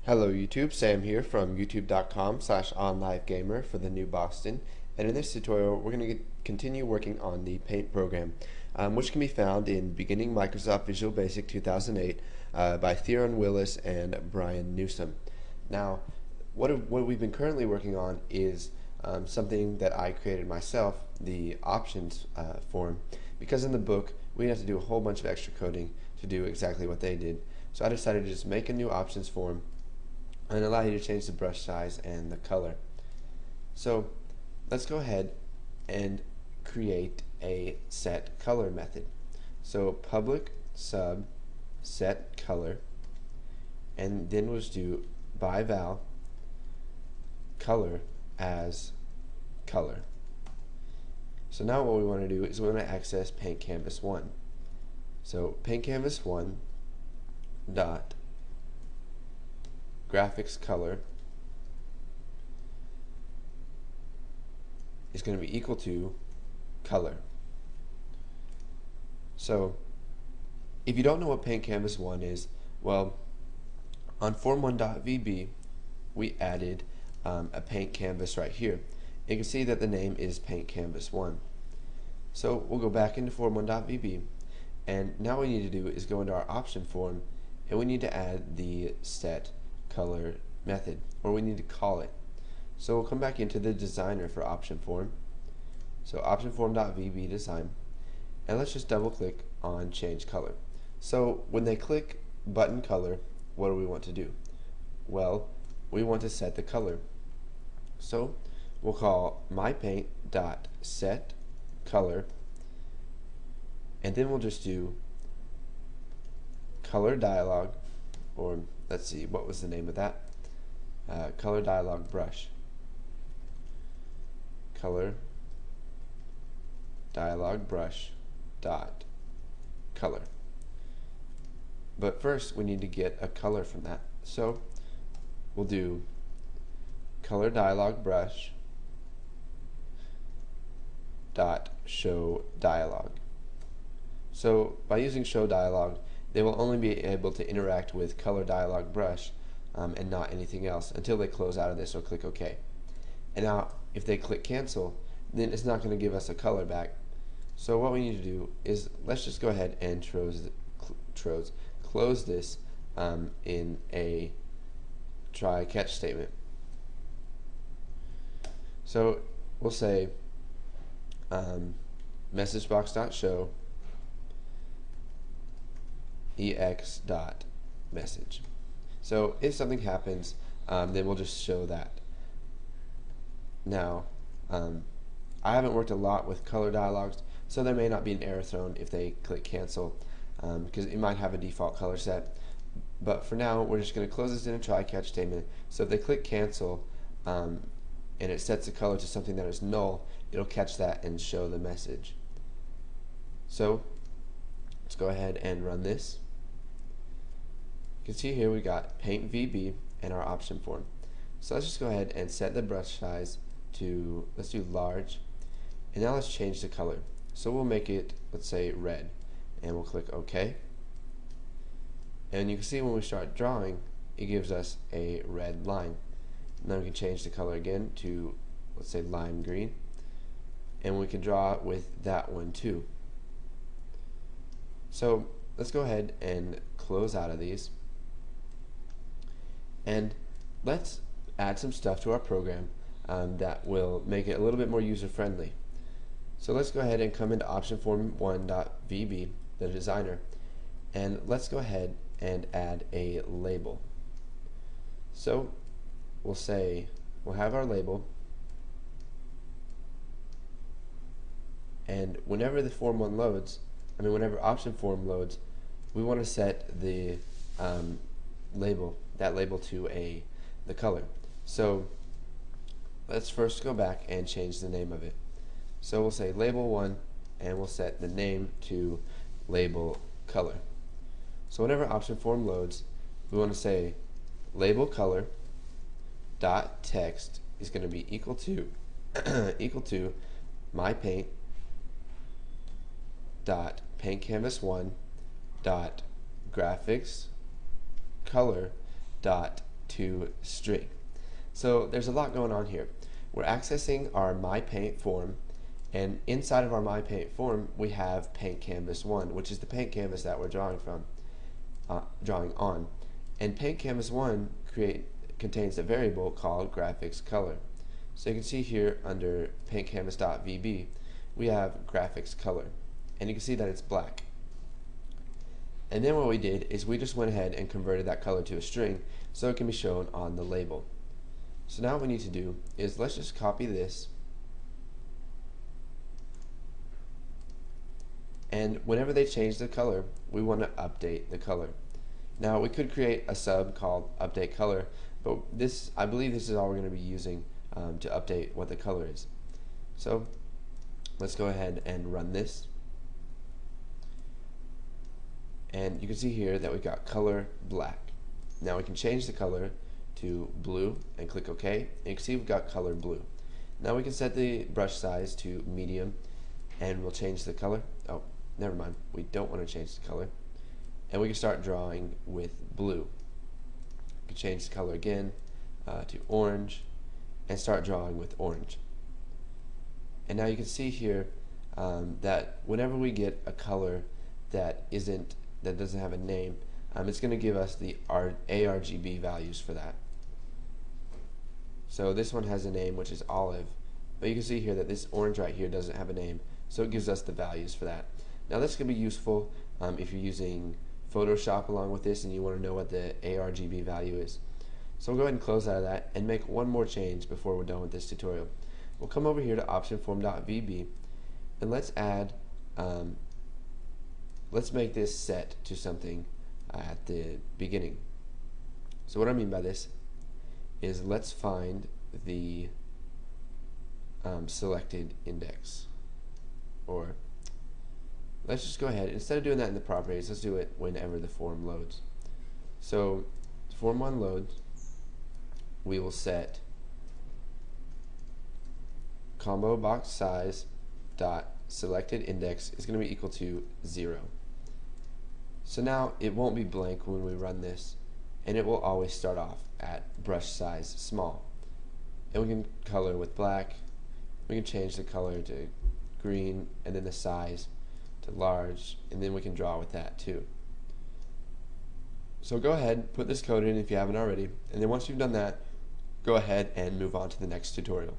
Hello YouTube, Sam here from youtube.com/onlivegamer for the new Boston, and in this tutorial we're going to continue working on the Paint program, which can be found in Beginning Microsoft Visual Basic 2008 by Theron Willis and Brian Newsom. Now, what we've been currently working on is something that I created myself, the options form, because in the book we have to do a whole bunch of extra coding to do exactly what they did. So I decided to just make a new options form and allow you to change the brush size and the color. So let's go ahead and create a set color method. So public sub set color, and then we'll just do by val color as color. So now what we want to do is we want to access paint canvas 1. So paint canvas 1 dot graphics color is going to be equal to color. So if you don't know what paint canvas 1 is, well, on form1.vb we added a paint canvas right here. You can see that the name is paint canvas 1. So we'll go back into form1.vb, and now what we need to do is go into our option form, and we need to add the set color method, or we need to call it. So we'll come back into the designer for option form. So option form.vb design, and let's just double click on change color. So when they click button color, what do we want to do? Well, we want to set the color. So we'll call mypaint.set color, and then we'll just do color dialog, or let's see, what was the name of that? Color dialog brush. Color dialog brush dot color. But first we need to get a color from that. So we'll do color dialog brush dot show dialog. So by using show dialog, they will only be able to interact with color dialog brush and not anything else until they close out of this or click OK. And now if they click cancel, then it's not going to give us a color back. So what we need to do is let's just go ahead and close this in a try catch statement. So we'll say message box.show ex.message. So if something happens, then we'll just show that. Now, I haven't worked a lot with color dialogs, so there may not be an error thrown if they click cancel, because it might have a default color set. But for now, we're just going to close this in a try catch statement. So if they click cancel and it sets the color to something that is null, it'll catch that and show the message. So let's go ahead and run this. You can see here we got paint VB and our option form. So let's just go ahead and set the brush size to, let's do large, and now let's change the color. So we'll make it, let's say, red, and we'll click OK. And you can see when we start drawing, it gives us a red line. Now we can change the color again to, let's say, lime green, and we can draw with that one too. So let's go ahead and close out of these, and let's add some stuff to our program that will make it a little bit more user-friendly. So let's go ahead and come into option form1.vb, the designer, and let's go ahead and add a label. So we'll say, we'll have our label, and whenever the form 1 loads, whenever option form loads, we want to set the label to the color. So let's first go back and change the name of it. So we'll say label 1, and we'll set the name to label color. So whenever option form loads, we want to say label color dot text is going to be equal to equal to mypaint dot paint canvas 1 dot graphics color dot to string. So there's a lot going on here. We're accessing our MyPaint form, and inside of our MyPaint form we have Paint Canvas 1, which is the paint canvas that we're drawing on. And Paint Canvas 1 contains a variable called graphics color. So you can see here under paintcanvas.vb we have graphics color, and you can see that it's black. And then what we did is we just went ahead and converted that color to a string so it can be shown on the label. So now what we need to do is let's just copy this, and whenever they change the color we want to update the color. Now we could create a sub called update color, but I believe this is all we're going to be using to update what the color is. So let's go ahead and run this, and you can see here that we've got color black. Now we can change the color to blue and click OK, and you can see we've got color blue. Now we can set the brush size to medium, and we'll change the color. Oh, never mind, we don't want to change the color. And we can start drawing with blue. We can change the color again to orange and start drawing with orange. And now you can see here that whenever we get a color that doesn't have a name, it's going to give us the ARGB values for that. So this one has a name, which is olive, but you can see here that this orange right here doesn't have a name, so it gives us the values for that. Now this can be useful if you're using Photoshop along with this and you want to know what the ARGB value is. So we'll go ahead and close out of that and make one more change before we're done with this tutorial. We'll come over here to optionform.vb, and let's add let's make this set to something at the beginning. So what I mean by this is let's find the selected index, or let's just go ahead, instead of doing that in the properties, let's do it whenever the form loads. So form 1 loads, we will set combo box size dot selected index is going to be equal to 0. So now it won't be blank when we run this, and it will always start off at brush size small. And we can color with black, we can change the color to green, and then the size to large, and then we can draw with that too. So go ahead, put this code in if you haven't already, and then once you've done that, go ahead and move on to the next tutorial.